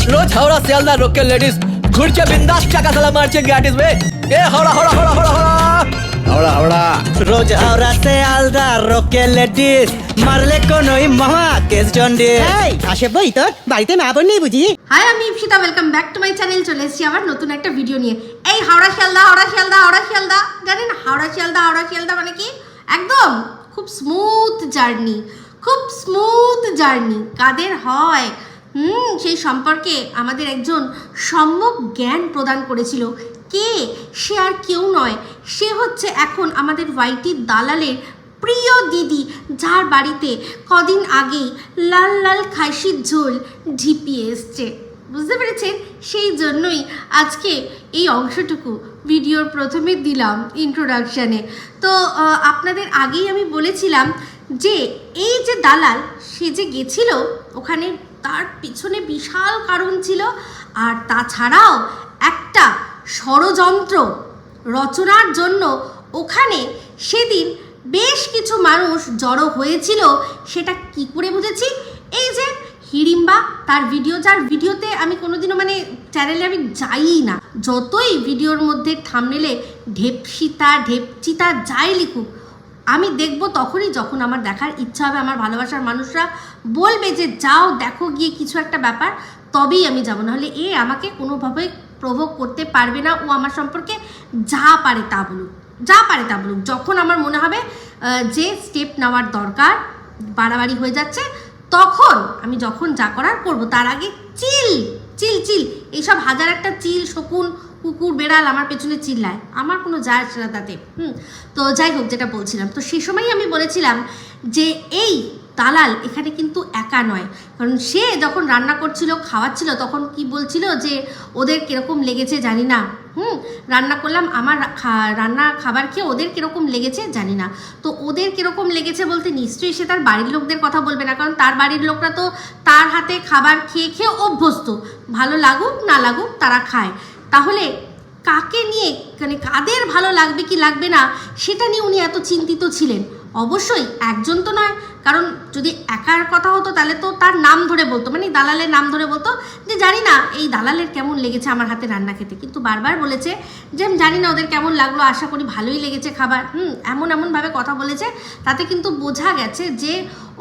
रोज हावड़ा सियालदा रोक के लेडीज घुड़ के बिंदास चाका साला मारছে গ্যাটিস বে এ হাওড়া হাওড়া হাওড়া হাওড়া হাওড়া হাওড়া রোজ হাওড়া সে আলদা রোকে লেডিস মারলে কোনই মহা কেস জন্ডিস আসে বই তোর বাড়িতে না বল নেই বুঝি। হাই, আমি Ipsita, welcome back to my channel. চলে এসেছি আবার নতুন একটা ভিডিও নিয়ে। এই হাওড়া শিয়ালদা হাওড়া শিয়ালদা হাওড়া শিয়ালদা, জানেন হাওড়া শিয়ালদা মানে কি? একদম খুব স্মুথ জার্নি, খুব স্মুথ জার্নি কাদের হয় সেই সম্পর্কে আমাদের একজন সম্যক জ্ঞান প্রদান করেছিল। কে সে? আর কেউ নয়, সে হচ্ছে এখন আমাদের ওয়াইটির দালালের প্রিয় দিদি, যার বাড়িতে কদিন আগেই লাল লাল খাসির ঝোল ঢিপিয়ে এসছে। বুঝতে পেরেছেন? সেই জন্যই আজকে এই অংশটুকু ভিডিওর প্রথমে দিলাম ইন্ট্রোডাকশানে। তো আপনাদের আগেই আমি বলেছিলাম যে এই যে দালাল, সে যে গেছিল ওখানে, তার পিছনে বিশাল কারণ ছিল। আর তাছাড়াও একটা ষড়যন্ত্র রচনার জন্য ওখানে সেদিন বেশ কিছু মানুষ জড়ো হয়েছিল। সেটা কি করে বুঝেছি? এই যে হিড়িম্বা, তার ভিডিও, যার ভিডিওতে আমি কোনোদিনও মানে চ্যানেলে আমি যাই না, যতই ভিডিওর মধ্যে থাম্বনেলে ঢেপসিতা ঢেপচিতা যাই লিখুক, আমি দেখব তখনই যখন আমার দেখার ইচ্ছা হবে। আমার ভালোবাসার মানুষরা বলবে যে যাও দেখো গিয়ে কিছু একটা ব্যাপার, তবেই আমি যাবো, নাহলে এ আমাকে কোনোভাবে প্রভোগ করতে পারবে না। ও আমার সম্পর্কে যা পারে তা বলুক, যা পারে তা বলুক। যখন আমার মনে হবে যে স্টেপ নেওয়ার দরকার, বাড়াবাড়ি হয়ে যাচ্ছে, তখন আমি যখন যা করার করবো। তার আগে চিল চিল চিল এইসব হাজার একটা চিল, শকুন, কুকুর, বেড়াল আমার পেছনে চিল্লায়, আমার কোনো যায় আসে না তাতে। তো যাই হোক, যেটা বলছিলাম, তো সে সময়ই আমি বলেছিলাম যে এই দালাল এখানে কিন্তু একা নয়। কারণ সে যখন রান্না করছিল, খাওয়াচ্ছিল, তখন কি বলছিল যে ওদের কীরকম লেগেছে জানি না, রান্না করলাম, আমার রান্না খাবার খেয়ে ওদের কীরকম লেগেছে জানি না। তো ওদের কীরকম লেগেছে বলতে নিশ্চয়ই সে তার বাড়ির লোকদের কথা বলবে না, কারণ তার বাড়ির লোকরা তো তার হাতে খাবার খেয়ে খেয়ে অভ্যস্ত, ভালো লাগুক না লাগুক তারা খায়। তাহলে কাকে নিয়ে, মানে কাদের ভালো লাগবে কি লাগবে না সেটা নিয়ে উনি এত চিন্তিত ছিলেন? অবশ্যই একজন তো নয়, কারণ যদি একার কথা হতো তাহলে তো তার নাম ধরে বলতো, মানে দালালের নাম ধরে বলতো যে জানি না এই দালালের কেমন লেগেছে আমার হাতে রান্না খেতে, কিন্তু বারবার বলেছে যে আমি জানি না ওদের কেমন লাগলো, আশা করি ভালোই লেগেছে খাবার। এমনভাবে কথা বলেছে, তাতে কিন্তু বোঝা গেছে যে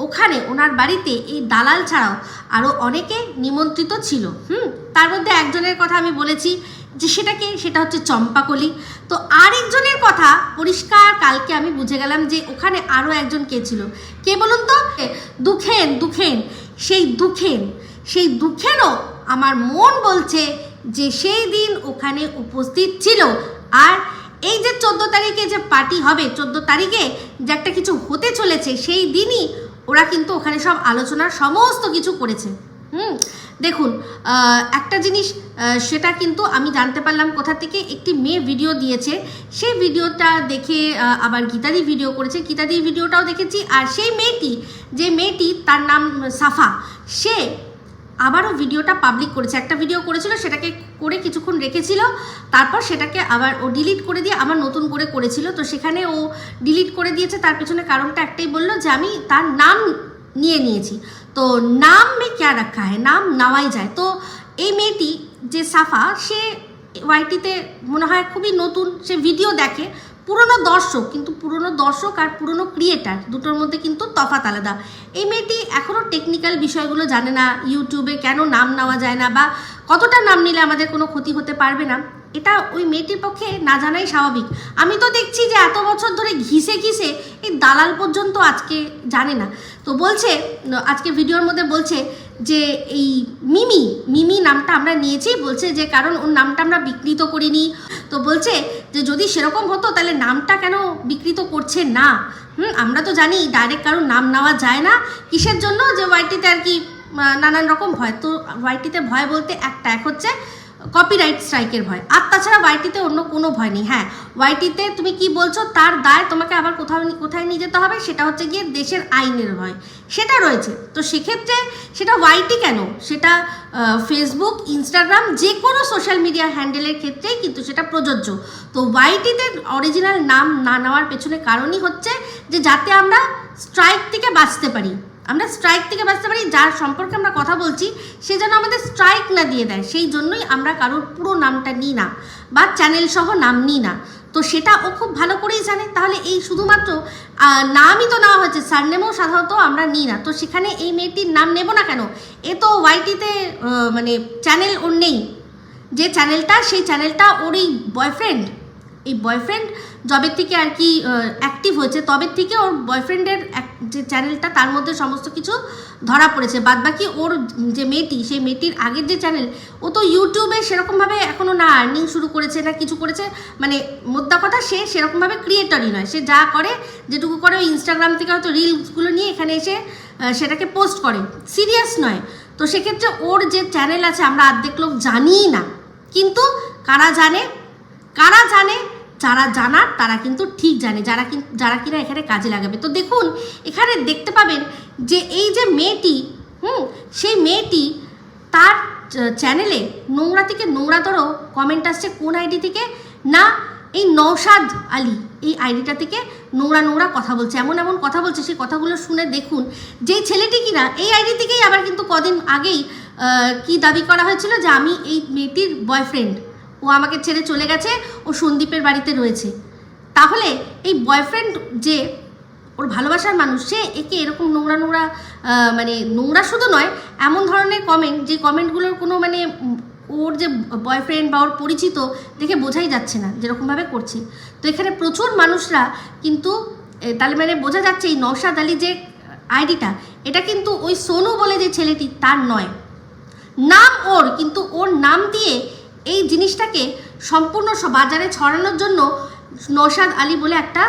ওখানে ওনার বাড়িতে এই দালাল ছাড়াও আরও অনেকে নিমন্ত্রিত ছিল। তার মধ্যে একজনের কথা আমি বলেছি যে সেটা হচ্ছে চম্পাকলি। তো আরেকজনের কথা পরিষ্কার কালকে আমি বুঝে গেলাম যে ওখানে আরও একজন কে ছিল। কে বলুন তো? দুখেন। সেই দুখেনও আমার মন বলছে যে সেই দিন ওখানে উপস্থিত ছিল। আর এই যে 14 তারিখে যে পার্টি হবে, 14 তারিখে যে একটা কিছু হতে চলেছে, সেই দিনই ওরা কিন্তু ওখানে সব আলোচনার সমস্ত কিছু করেছে। দেখুন, একটা জিনিস, সেটা কিন্তু আমি জানতে পারলাম কোথা থেকে, একটি মেয়ে ভিডিও দিয়েছে, সেই ভিডিওটা দেখে আবার গীতাদি ভিডিও করেছে, গীতাদির ভিডিওটাও দেখেছি। আর সেই মেয়েটি তার নাম সাফা, সে আবারও ভিডিওটা পাবলিক করেছে। একটা ভিডিও করেছিল, সেটাকে করে কিছুক্ষণ রেখেছিল, তারপর সেটাকে আবার ও ডিলিট করে দিয়ে আবার নতুন করে করেছিল। তো সেখানে ও ডিলিট করে দিয়েছে, তার পেছনে কারণটা একটাই বললো যে আমি তার নাম নিয়েছি। তো নাম মে ক্যা রাখা হ্যায়, নাম নেওয়াই যায়। তো এই মেয়েটি যে সাফা, সে ওয়াইটিতে মনে হয় খুবই নতুন, সে ভিডিও দেখে, পুরনো দর্শক, কিন্তু পুরনো দর্শক আর পুরনো ক্রিয়েটার দুটোর মধ্যে কিন্তু তফাৎ আলাদা। এই মেয়েটি এখনও টেকনিক্যাল বিষয়গুলো জানে না, ইউটিউবে কেন নাম নেওয়া যায় না বা কতটা নাম নিলে আমাদের কোনো ক্ষতি হতে পারবে না, এটা ওই মেয়েটির পক্ষে না জানাই স্বাভাবিক। আমি তো দেখছি যে এত বছর ধরে ঘিসে এই দালাল পর্যন্ত আজকে জানে না। তো বলছে, আজকে ভিডিওর মধ্যে বলছে যে এই মিমি নামটা আমরা নিয়েছি, বলছে যে কারণ ওর নামটা আমরা বিকৃত করিনি। তো বলছে যে যদি সেরকম হতো তাহলে নামটা কেন বিকৃত করছে না। আমরা তো জানি ডাইরেক্ট কারোর নাম নেওয়া যায় না, কিসের জন্য, যে ওয়াইটিতে আর কি নানান রকম ভয়। তো ওয়াইটিতে ভয় বলতে এক হচ্ছে কপিরাইট স্ট্রাইকের ভয়, আর তাছাড়া ওয়াইটিতে অন্য কোনো ভয় নেই। হ্যাঁ, ওয়াইটিতে তুমি কি বলছো তার দায় তোমাকে আবার কোথায় নিয়ে যেতে হবে, সেটা হচ্ছে গিয়ে দেশের আইনের ভয়, সেটা রয়েছে। তো সেক্ষেত্রে সেটা ওয়াইটি কেন, সেটা ফেসবুক, ইনস্টাগ্রাম, যে কোনো সোশ্যাল মিডিয়া হ্যান্ডেলের ক্ষেত্রেই কিন্তু সেটা প্রযোজ্য। তো ওয়াইটিতে অরিজিনাল নাম না নেওয়ার পেছনে কারণই হচ্ছে যে যাতে আমরা স্ট্রাইক থেকে বাঁচতে পারি। আমরা স্ট্রাইক থেকে বাঁচতে পারি, যার সম্পর্কে আমরা কথা বলছি সে যেন আমাদের স্ট্রাইক না দিয়ে দেয়, সেই জন্যই আমরা কারোর পুরো নামটা নিই না বা চ্যানেল সহ নাম নিই না। তো সেটা ও খুব ভালো করেই জানে। তাহলে এই শুধুমাত্র নামই তো নেওয়া হয়েছে, সারনেমও সাধারণত আমরা নিই না, তো সেখানে এই মেয়েটির নাম নেব না কেন? এ তো ওয়াইটিতে মানে চ্যানেল ওর নেই, যে চ্যানেলটা সেই চ্যানেলটা ওর এই বয়ফ্রেন্ড জবের থেকে আর কি অ্যাক্টিভ হয়েছে, তবে থেকে ওর বয়ফ্রেন্ডের যে চ্যানেলটা তার মধ্যে সমস্ত কিছু ধরা পড়েছে। বাদবাকি ওর যে মেয়েটি, সেই মেয়েটির আগের যে চ্যানেল, ও তো ইউটিউবে সেরকমভাবে এখনও না আর্নিং শুরু করেছে না কিছু করেছে, মানে মোদ্দা কথা সে সেরকমভাবে ক্রিয়েটরই নয়। সে যা করে, যেটুকু করে ওই ইনস্টাগ্রাম থেকে হয়তো রিলসগুলো নিয়ে এখানে এসে সেটাকে পোস্ট করে, সিরিয়াস নয়। তো সেক্ষেত্রে ওর যে চ্যানেল আছে আমরা অর্ধেক লোক জানিই না, কিন্তু কারা জানে, যারা জানার তারা কিন্তু ঠিক জানে, যারা কিনা এখানে কাজে লাগাবে। তো দেখুন এখানে দেখতে পাবেন যে এই যে মেয়েটি, সেই মেয়েটি তার চ্যানেলে নোংরা থেকে নোংরাতর কমেন্ট আসছে। কোন আইডি থেকে? না, এই নওশাদ আলী এই আইডিটা থেকে নোংরা কথা বলছে, এমন কথা বলছে। সেই কথাগুলো শুনে দেখুন, যেই ছেলেটি কিনা এই আইডি থেকেই আবার কিন্তু কদিন আগেই কি দাবি করা হয়েছিল যে আমি এই মেয়েটির বয়ফ্রেন্ড, ও আমাকে ছেড়ে চলে গেছে, ও সন্দীপের বাড়িতে রয়েছে। তাহলে এই বয়ফ্রেন্ড যে ওর ভালোবাসার মানুষ, সে একে এরকম নোংরা মানে নোংরা শুধু নয়, এমন ধরনের কমেন্ট, যে কমেন্টগুলোর কোনো মানে ওর যে বয়ফ্রেন্ড বা ওর পরিচিত দেখে বোঝাই যাচ্ছে না যেরকমভাবে করছে। তো এখানে প্রচুর মানুষরা কিন্তু তাহলে মানে বোঝা যাচ্ছে এই নওশাদ আলী যে আইডিটা, এটা কিন্তু ওই সোনু বলে যে ছেলেটি তার নয়, নাম ওর, কিন্তু ওর নাম দিয়ে এই জিনিসটাকে সম্পূর্ণ বাজারে ছড়ানোর জন্য নওশাদ আলী বলে একটা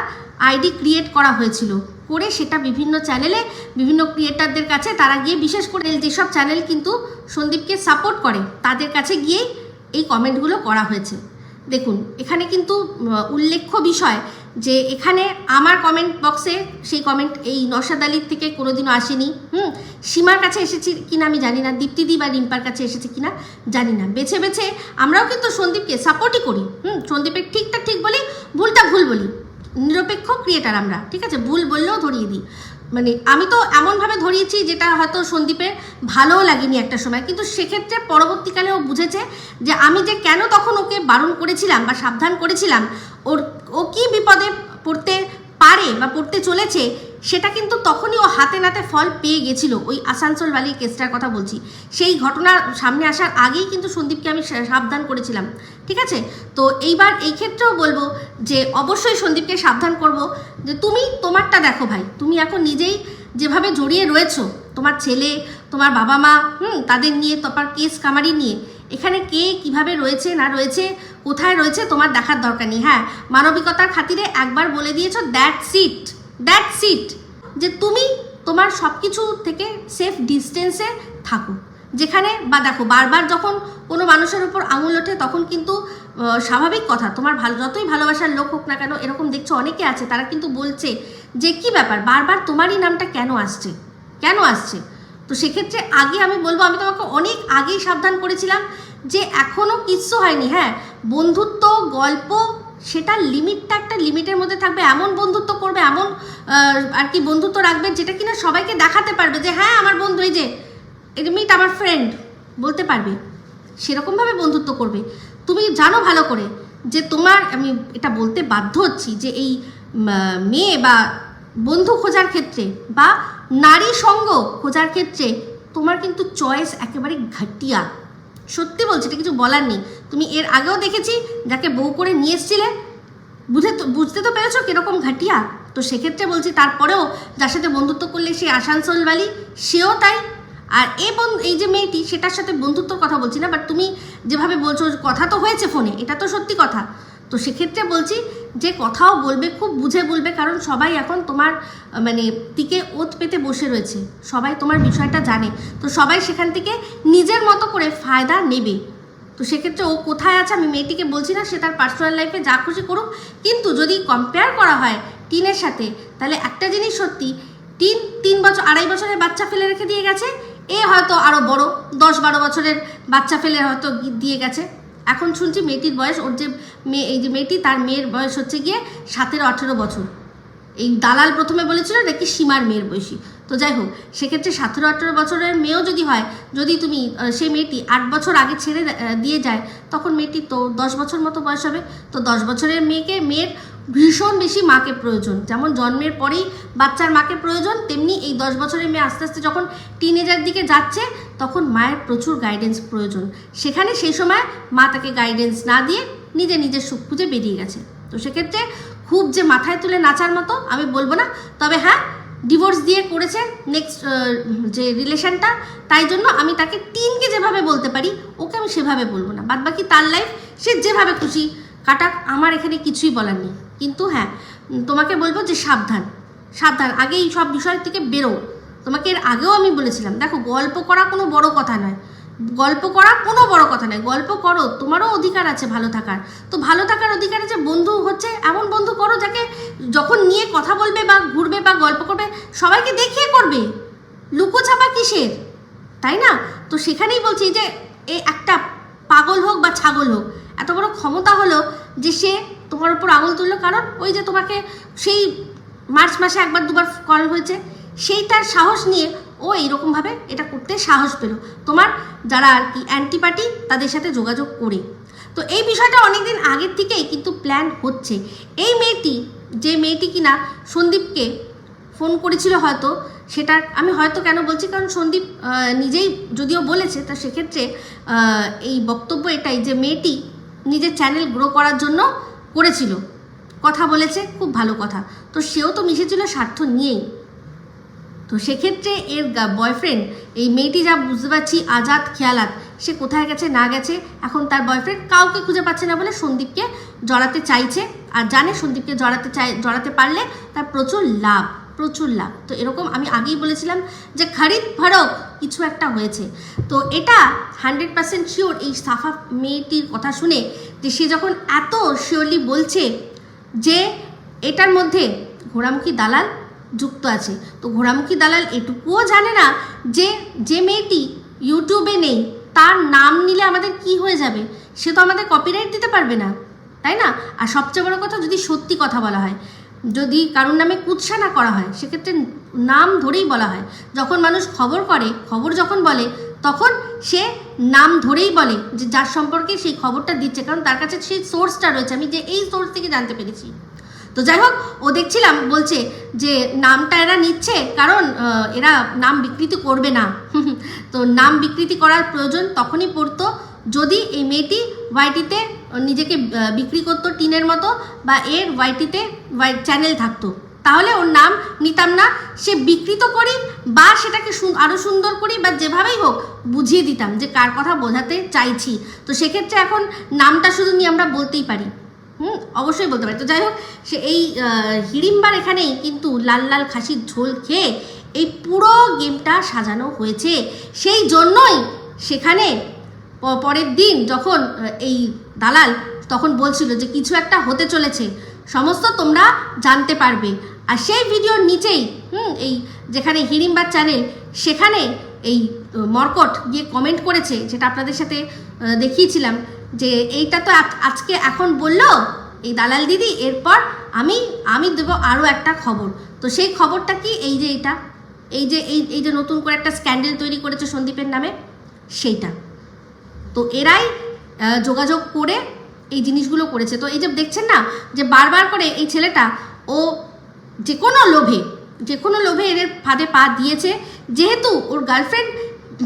আইডি ক্রিয়েট করা হয়েছিল, করে সেটা বিভিন্ন চ্যানেলে বিভিন্ন ক্রিয়েটারদের কাছে তারা গিয়ে, বিশেষ করে যেসব চ্যানেল কিন্তু সন্দীপকে সাপোর্ট করে তাদের কাছে গিয়েই এই কমেন্টগুলো করা হয়েছে। দেখুন এখানে কিন্তু উল্লেখ্য বিষয় যে এখানে আমার কমেন্ট বক্সে সেই কমেন্ট এই নওশাদ আলীর থেকে কোনোদিনও আসেনি। সীমার কাছে এসেছি কিনা আমি জানি না, দীপ্তিদি বা রিম্পার কাছে এসেছে কিনা জানি না। বেছে বেছে আমরাও কিন্তু সন্দীপকে সাপোর্টই করি, সন্দীপের ঠিকটা ঠিক বলি, ভুলটা ভুল বলি, নিরপেক্ষ ক্রিয়েটার আমরা, ঠিক আছে? ভুল বললেও ধরিয়ে দিই, মানে আমি তো এমনভাবে ধরিয়েছি যেটা হয়তো সন্দীপের ভালোও লাগেনি একটা সময়, কিন্তু সেক্ষেত্রে পরবর্তীকালে ও বুঝেছে যে আমি যে কেন তখন ওকে বারণ করেছিলাম বা সাবধান করেছিলাম, ও কি বিপদে পড়তে পারে বা পড়তে চলেছে, সেটা কিন্তু তখনই ও হাতে নাতে ফল পেয়ে গেছিল। ওই আসানসোল বালির কেসটার কথা বলছি, সেই ঘটনা সামনে আসার আগেই কিন্তু সন্দীপকে আমি সাবধান করেছিলাম, ঠিক আছে? তো এইবার এই ক্ষেত্রেও বলবো যে অবশ্যই সন্দীপকে সাবধান করব যে তুমি তোমারটা দেখো ভাই, তুমি এখন নিজেই যেভাবে জড়িয়ে রয়েছো, তোমার ছেলে, তোমার বাবা মা, তাদের নিয়ে, তোমার কেস কামারি নিয়ে, এখানে কে কিভাবে রয়েছে না রয়েছে, কোথায় রয়েছে তোমার দেখার দরকার নেই। হ্যাঁ, মানবিকতার খাতিরে একবার বলে দিয়েছো, দ্যাটস ইট, যে তুমি তোমার সব কিছু থেকে সেফ ডিস্টেন্সে থাকো। যেখানে বা দেখো বারবার যখন কোনো মানুষের উপর আঙুল ওঠে তখন কিন্তু স্বাভাবিক কথা, তোমার যতই ভালোবাসার লোক হোক না কেন, এরকম দেখছো অনেকে আছে তারা কিন্তু বলছে যে কি ব্যাপার, বারবার তোমারই নামটা কেন আসছে। তো সেক্ষেত্রে আগে আমি বলবো, আমি তোমাকে অনেক আগেই সাবধান করেছিলাম যে এখনও কিচ্ছু হয়নি। হ্যাঁ, বন্ধুত্ব গল্প সেটা লিমিটটা একটা লিমিটের মধ্যে থাকবে, এমন বন্ধুত্ব করবে, এমন আর কি বন্ধুত্ব রাখবে যেটা কিনা সবাইকে দেখাতে পারবে যে হ্যাঁ আমার বন্ধু, এই যে মিট আমার ফ্রেন্ড বলতে পারবে, সেরকমভাবে বন্ধুত্ব করবে। তুমি জানো ভালো করে যে তোমার, আমি এটা বলতে বাধ্য হচ্ছি যে এই মেয়ে বা বন্ধু খোঁজার ক্ষেত্রে বা নারী সঙ্গ খোঁজার ক্ষেত্রে তোমার কিন্তু চয়েস একেবারে ঘাটিয়া, সত্যি বলছি, এটা কিছু বলার নেই। তুমি এর আগেও দেখেছি যাকে বউ করে নিয়ে এসছিলে, বুঝতে তো পেরেছো কীরকম ঘাটিয়া। তো সেক্ষেত্রে বলছি, তারপরেও যার সাথে বন্ধুত্ব করলে সে আসানসোলবালি, সেও তাই। আর এই যে মেয়েটি, সেটার সাথে বন্ধুত্বর কথা বলছি না, বাট তুমি যেভাবে বলছো, কথা তো হয়েছে ফোনে, এটা তো সত্যি কথা। তো সেক্ষেত্রে বলছি যে কথাও বলবে, খুব বুঝে বলবে, কারণ সবাই এখন তোমার মানে দিকে ওত পেতে বসে রয়েছে, সবাই তোমার বিষয়টা জানে। তো সবাই সেখান থেকে নিজের মতো করে ফায়দা নেবে। তো সেক্ষেত্রে ও কোথায় আছে আমি মেয়েটিকে বলছি না, সে তার পার্সোনাল লাইফে যা খুশি করুক, কিন্তু যদি কম্পেয়ার করা হয় টিনের সাথে, তাহলে একটা জিনিস সত্যি, 3 বছর 2.5 বছরের বাচ্চা ফেলে রেখে দিয়ে গেছে, এ হয়তো আরও বড় 10-12 বছরের বাচ্চা ফেলে হয়তো দিয়ে গেছে। এখন শুনছি মেয়েটির বয়স, ওর যে মেয়ে, এই যে মেয়েটি, তার মেয়ের বয়স হচ্ছে গিয়ে 17-18 বছর। এই দালাল প্রথমে বলেছিল নাকি সীমার মেয়ের বয়সী। তো তো যাই হোক, সেক্ষেত্রে 17-18 বছরের মেয়েও যদি হয়, যদি তুমি সেই মেয়েটি 8 বছর আগে ছেড়ে দিয়ে যায়, তখন মেয়েটির তো 10 বছর মতো বয়স হবে। তো 10 বছরের মেয়ের ভীষণ বেশি মাকে প্রয়োজন। যেমন জন্মের পরেই বাচ্চার মাকে প্রয়োজন, তেমনি এই 10 বছরের মেয়ে আস্তে আস্তে যখন টিনেজার দিকে যাচ্ছে, তখন মায়ের প্রচুর গাইডেন্স প্রয়োজন। সেখানে সেই সময় মা তাকে গাইডেন্স না দিয়ে নিজের সুখ খুঁজে বেরিয়ে গেছে। তো সেক্ষেত্রে খুব যে মাথায় তুলে নাচার মতো আমি বলবো না, তবে হ্যাঁ, ডিভোর্স দিয়ে করেছে নেক্সট যে রিলেশনটা, তাই জন্য আমি তাকে টিনকে যেভাবে বলতে পারি, ওকে আমি সেভাবে বলবো না। বাদবাকি তার লাইফ সে যেভাবে খুশি কাটাক, আমার এখানে কিছুই বলার নেই। কিন্তু হ্যাঁ, তোমাকে বলবো যে সাবধান, আগে এই সব বিষয় থেকে বেরো। তোমাকে এর আগেও আমি বলেছিলাম, দেখো, গল্প করা কোনো বড় কথা নয়, গল্প করো, তোমারও অধিকার আছে ভালো থাকার। তো ভালো থাকার অধিকার আছে, বন্ধু হচ্ছে এমন বন্ধু করো যাকে যখন নিয়ে কথা বলবে বা ঘুরবে বা গল্প করবে, সবাইকে দেখিয়ে করবে, লুকোছাপা কিসের, তাই না? তো সেখানেই বলছি যে এই একটা পাগল হোক বা ছাগল হোক, এত বড় ক্ষমতা হলো যে সে তোমার উপর আঙুল তুললো, কারণ ওই যে তোমাকে সেই মার্চ মাসে 1-2বার কল হয়েছে, সেইটার সাহস নিয়ে ও এইরকমভাবে এটা করতে সাহস পেল, তোমার যারা আর কি অ্যান্টিপার্টি তাদের সাথে যোগাযোগ করে। তো এই বিষয়টা অনেকদিন আগের থেকেই কিন্তু প্ল্যান হচ্ছে। এই যে মেয়েটি কিনা সন্দীপকে ফোন করেছিল, হয়তো সেটা আমি হয়তো কেন বলছি, কারণ সন্দীপ নিজেই যদিও বলেছে, তা সেক্ষেত্রে এই বক্তব্য এটাই যে মেয়েটি নিজের চ্যানেল গ্রো করার জন্য করেছিল, কথা বলেছে, খুব ভালো কথা। তো সেও তো মিশেছিল স্বার্থ নিয়েই। তো সেক্ষেত্রে এর বয়ফ্রেন্ড, এই মেয়েটি যা বুঝতে পারছি আজাদ খেয়ালাত, সে কোথায় গেছে না গেছে, এখন তার বয়ফ্রেন্ড কাউকে খুঁজে পাচ্ছে না বলে সন্দীপকে জড়াতে চাইছে, আর জানে সন্দীপকে জড়াতে পারলে তার প্রচুর লাভ। তো এরকম আমি আগেই বলেছিলাম যে খরিদ ফরক কিছু একটা হয়েছে। তো এটা 100% শিওর এই সাফা মেয়েটির কথা শুনে, যে সে যখন এত শিওরলি বলছে যে এটার মধ্যে ঘোড়ামুখী দালাল যুক্ত আছে। তো ঘোড়ামুখী দালাল এটুকুও জানে না যে মেয়েটি ইউটিউবে নেই, তার নাম নিলে আমাদের কি হয়ে যাবে, সে তো আমাদের কপিরাইট দিতে পারবে না, তাই না? আর সবচেয়ে বড় কথা, যদি সত্যি কথা বলা হয়, যদি কারোর নামে কুৎসা না করা হয়, সেক্ষেত্রে নাম ধরেই বলা হয়। যখন মানুষ খবর যখন বলে, তখন সে নাম ধরেই বলে যে যার সম্পর্কে সেই খবরটা দিচ্ছে, কারণ তার কাছে সেই সোর্সটা রয়েছে, আমি যে এই সোর্স থেকে জানতে পেরেছি। তো যাই হোক, ও দেখছিলাম বলছে যে নামটা এরা নিচ্ছে কারণ এরা নাম বিকৃতি করবে না। তো নাম বিকৃতি করার প্রয়োজন তখনই পড়তো যদি এই মেয়েটি ওয়াইটিতে নিজেকে বিক্রি করতো টিনের মতো, বা এর ওয়াইটিতে চ্যানেল থাকতো, তাহলে ওর নাম নিতাম না। সে বিকৃত করি বা সেটাকে আরও সুন্দর করি বা যেভাবেই হোক বুঝিয়ে দিতাম যে কার কথা বোঝাতে চাইছি। তো সেক্ষেত্রে এখন নামটা শুধু নিয়ে আমরা বলতেই পারি, অবশ্যই বলতে পারি। তো যাই হোক, সে এই হিড়িম্বার এখানেই কিন্তু লাল খাসির ঝোল খেয়ে এই পুরো গেমটা সাজানো হয়েছে। সেই জন্যই সেখানে পরের দিন যখন এই দালাল তখন বলছিল যে কিছু একটা হতে চলেছে, সমস্ত তোমরা জানতে পারবে। আর সেই ভিডিওর নিচেই এই যেখানে হিড়িম্বার চ্যানেল, সেখানে এই মর্কট গিয়ে কমেন্ট করেছে, যেটা আপনাদের সাথে দেখিয়েছিলাম, যে এইটা তো আজকে এখন বললো এই দালাল দিদি, এরপর আমি দেবো আরও একটা খবর। তো সেই খবরটা কি, এই যে নতুন করে একটা স্ক্যান্ডেল তৈরি করেছে সন্দীপের নামে, সেইটা। তো এরাই যোগাযোগ করে এই জিনিসগুলো করেছে। তো এই যে দেখছেন না, যে বারবার করে এই ছেলেটা ও যে কোনো লোভে এদের ফাঁদে পা দিয়েছে, যেহেতু ওর গার্লফ্রেন্ড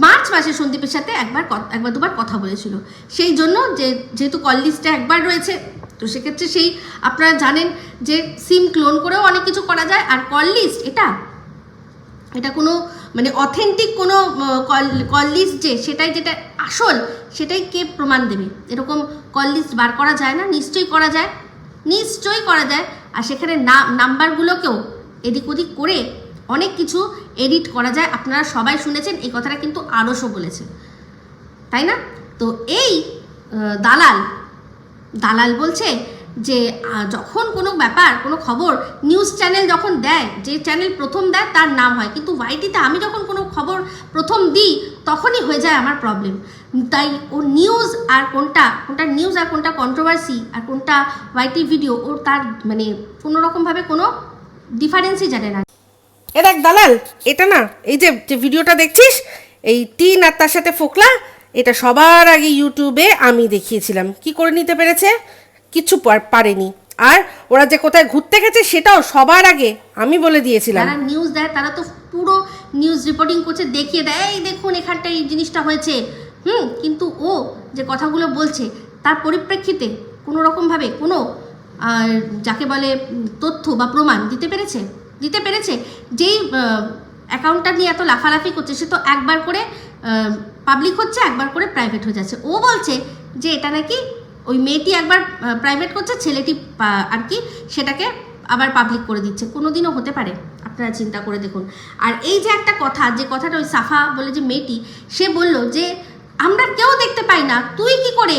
মার্চ মাসে সন্দীপের সাথে একবার 2বার কথা বলেছিল, সেই জন্য যেহেতু কল লিস্টে একবার রয়েছে, তো সেক্ষেত্রে সেই আপনারা জানেন যে সিম ক্লোন করেও অনেক কিছু করা যায়। আর কল লিস্ট এটা কোনো মানে অথেন্টিক কোনো কল লিস্ট যেটা আসল, সেটাই কে প্রমাণ দেবে? এরকম কল লিস্ট বার করা যায় না? নিশ্চয়ই করা যায়। আর সেখানে নাম্বারগুলোকেও এদিক ওদিক করে অনেক কিছু এডিট করা যায়। আপনারা সবাই শুনেছেন এই কথাটা, কিন্তু আরশও বলেছে, তাই না? তো এই দালাল বলছে যে যখন কোনো ব্যাপার, কোনো খবর নিউজ চ্যানেল যখন দেয়, যে চ্যানেল প্রথম দেয় তার নাম হয়, কিন্তু ওয়াইটিতে আমি যখন কোনো খবর প্রথম দিই তখনই হয়ে যায় আমার প্রবলেম। তাই ও নিউজ আর কোনটা নিউজ আর কোনটা কন্ট্রোভার্সি আর কোনটা ওয়াইটি ভিডিও, ওর তার মানে কোনোরকমভাবে কোনো ডিফারেন্সই জানে না। এ দেখ দালাল, এটা না এই যে যে ভিডিওটা দেখছিস, এই টিন আর তার সাথে ফোকলা, এটা সবার আগে ইউটিউবে আমি দেখিয়েছিলাম। কি করে নিতে পেরেছে? কিছু পারেনি। আর ওরা যে কোথায় ঘুরতে গেছে সেটাও সবার আগে আমি বলে দিয়েছিলাম। যারা নিউজ দেয় তারা তো পুরো নিউজ রিপোর্টিং করছে, দেখিয়ে দেয় এই দেখুন এখানটা এই জিনিসটা হয়েছে। কিন্তু ও যে কথাগুলো বলছে তার পরিপ্রেক্ষিতে কোনো রকমভাবে কোনো যাকে বলে তথ্য বা প্রমাণ দিতে পেরেছে। যেই অ্যাকাউন্টটা নিয়ে এত লাফালাফি করছে সে তো একবার করে পাবলিক হচ্ছে, একবার করে প্রাইভেট হয়ে যাচ্ছে। ও বলছে যে এটা নাকি ওই মেয়েটি একবার প্রাইভেট করছে, ছেলেটি আর কি সেটাকে আবার পাবলিক করে দিচ্ছে। কোনোদিনও হতে পারে? আপনারা চিন্তা করে দেখুন। আর এই যে একটা কথা, যে কথাটা ওই সাফা বলে যে মেয়েটি, সে বলল যে আমরা কেউ দেখতে পাই না, তুই কি করে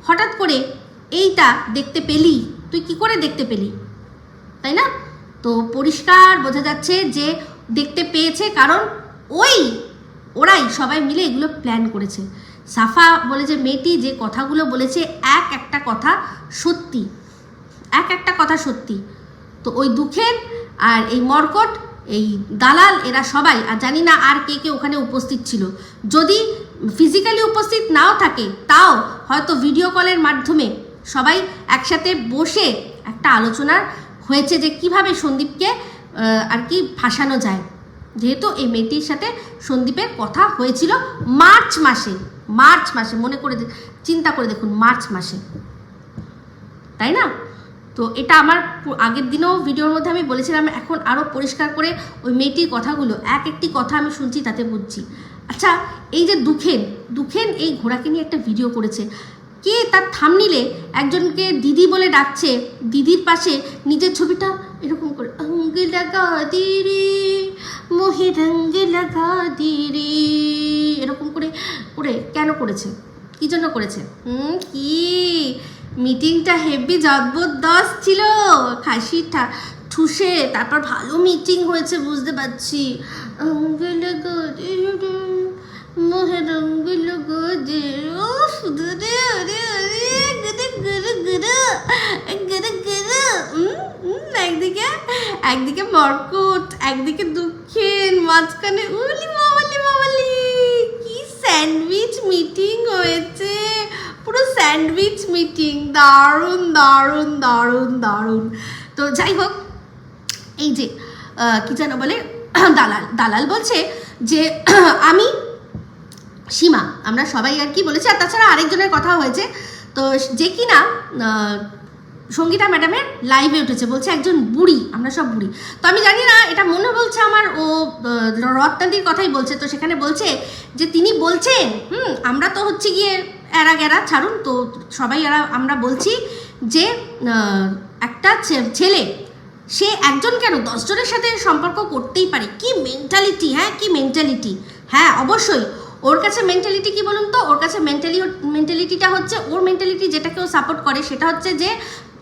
হঠাৎ করে এইটা দেখতে পেলি, তুই কি করে দেখতে পেলি, তাই না? তো পরিষ্কার বোঝা যাচ্ছে যে দেখতে পেয়েছে, কারণ ওরাই সবাই মিলে এগুলো প্ল্যান করেছে। সাফা বলে যে মেয়েটি যে কথাগুলো বলেছে এক একটা কথা সত্যি। তো ওই দুঃখের আর এই মর্কট, এই দালাল, এরা সবাই, আর জানি না আর কে কে ওখানে উপস্থিত ছিল। যদি ফিজিক্যালি উপস্থিত নাও থাকে তাও হয়তো ভিডিও কলের মাধ্যমে সবাই একসাথে বসে একটা আলোচনা হয়েছে যে কিভাবে সন্দীপকে আর কি ফাঁসানো যায়। যেহেতু এই মেয়েটির সাথে সন্দীপের কথা হয়েছিল মার্চ মাসে, মনে করে চিন্তা করে দেখুন, মার্চ মাসে, তাই না? তো এটা আমার আগের দিনেও ভিডিওর মধ্যে আমি বলেছিলাম, এখন আরও পরিষ্কার করে ওই মেয়েটির কথাগুলো এক একটি কথা আমি শুনছি, তাতে বুঝছি। আচ্ছা, এই যে দুঃখেন এই ঘোড়াকে নিয়ে একটা ভিডিও করেছে, কে তার থাম্বনেইলে একজনকে দিদি বলে ডাকছে, দিদির পাশে নিজের ছবিটা এরকম করে রঙ লাগা দি রে মোহে রঙ লাগা দি রে, এরকম করে করে কেন করেছে, কি জন্য করেছে? কি মিটিংটা হেভি জবরদস্ত ছিল, খাসিটা ঠুসে তারপর ভালো মিটিং হয়েছে, বুঝতে পারছি। মোহে রঙ লাগা দি রে, একদিকে মর্কট, একদিকে দুঃখের, মাঝখানে উলি মামালি, কি স্যান্ডউইচ মিটিং হয়েছে, পুরো স্যান্ডউইচ মিটিং, দারুণ। তো যাই হোক, এই যে কি যেন বলে দালাল বলছে যে আমি সীমা, আমরা সবাই আর কি বলেছি। আর তাছাড়া আরেকজনের কথা হয়েছে, তো যে কিনা সঙ্গীতা ম্যাডামের লাইভে উঠেছে, বলছে একজন বুড়ি, আমরা সব বুড়ি। তো আমি জানি না, এটা মনে বলছে আমার ও রত্নাদির কথাই বলছে। তো সেখানে বলছে যে তিনি বলছেন আমরা তো হচ্ছে গিয়ে এরা ছাড়ুন, তো সবাই আমরা বলছি যে একটা ছেলে সে একজন কেন 10 জনের সাথে সম্পর্ক করতেই পারে। কি মেন্টালিটি, কি মেন্টালিটি। হ্যাঁ, অবশ্যই ওর কাছে মেন্টালিটি কি বলুন তো, ওর কাছে মেন্টালিটিটা হচ্ছে, ওর মেন্টালিটি যেটাকে ও সাপোর্ট করে সেটা হচ্ছে যে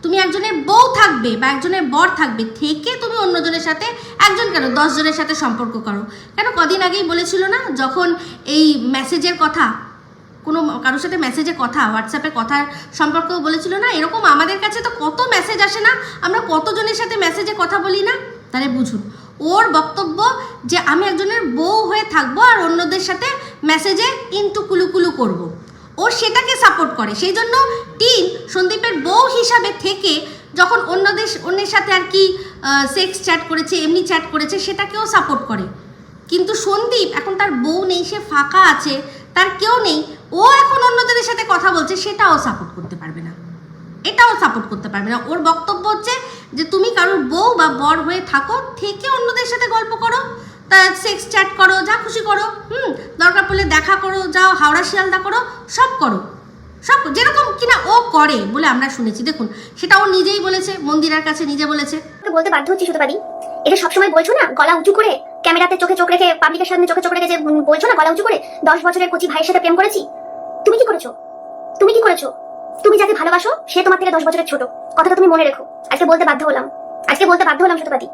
তুমি একজনের বউ থাকবে বা একজনের বর থাকবে, থেকে তুমি অন্যজনের সাথে, একজন কেন 10 জনের সাথে সম্পর্ক করো। কেন কদিন আগেই বলেছিল না, যখন এই মেসেজের কথা, কোনো কারোর সাথে মেসেজে কথা, হোয়াটসঅ্যাপে কথার সম্পর্কেও বলেছিল না, এরকম আমাদের কাছে তো কত মেসেজ আসে না, আমরা কতজনের সাথে মেসেজে কথা বলি না। তাহলে বুঝুন ওর বক্তব্য যে আমি একজনের বউ হয়ে থাকবো আর অন্যদের সাথে মেসেজে ইন্টু কুলুকুলু করবো, ও সেটাকে সাপোর্ট করে। সেই জন্য টিন সন্দীপের বউ হিসাবে থেকে যখন অন্যের সাথে আর কি সেক্স চ্যাট করেছে, এমনি চ্যাট করেছে, সেটাকেও সাপোর্ট করে। কিন্তু সন্দীপ এখন তার বউ নেই, সে ফাঁকা আছে, তার কেউ নেই, ও এখন অন্যদের সাথে কথা বলছে, সেটাও সাপোর্ট করতে পারবে না, এটাও সাপোর্ট করতে পারবে না। ওর বক্তব্য হচ্ছে যে তুমি কারোর বউ বা বর হয়ে থাকো, থেকে অন্যদের সাথে গল্প করো, তা সেক্স চ্যাট করো, যা খুশি করো, দরকার পড়লে দেখা করো, যাও হাওড়া শিয়ালদা করো, সব করো, সব যেরকম কিনা ও করে বলে আমরা শুনেছি। দেখুন, সেটা ও নিজেই বলেছে, মন্দিরার কাছে নিজে বলেছে। বলতে বাধ্য হচ্ছি সুতপাদি, এটা সবসময় বলছো না গলা উঁচু করে, ক্যামেরাতে চোখে চোখ রেখে, পাবলিকের সামনে চোখে চোখ রেখে যে বলছো না গলা উঁচু করে 10 বছরের কচি ভাইয়ের সাথে প্রেম করেছি। তুমি কি করেছো? তুমি যাকে ভালোবাসো সে তোমার থেকে 10 বছরের ছোট, কথাটা তুমি মনে রেখো। আজকে বলতে বাধ্য হলাম সুতপাদি,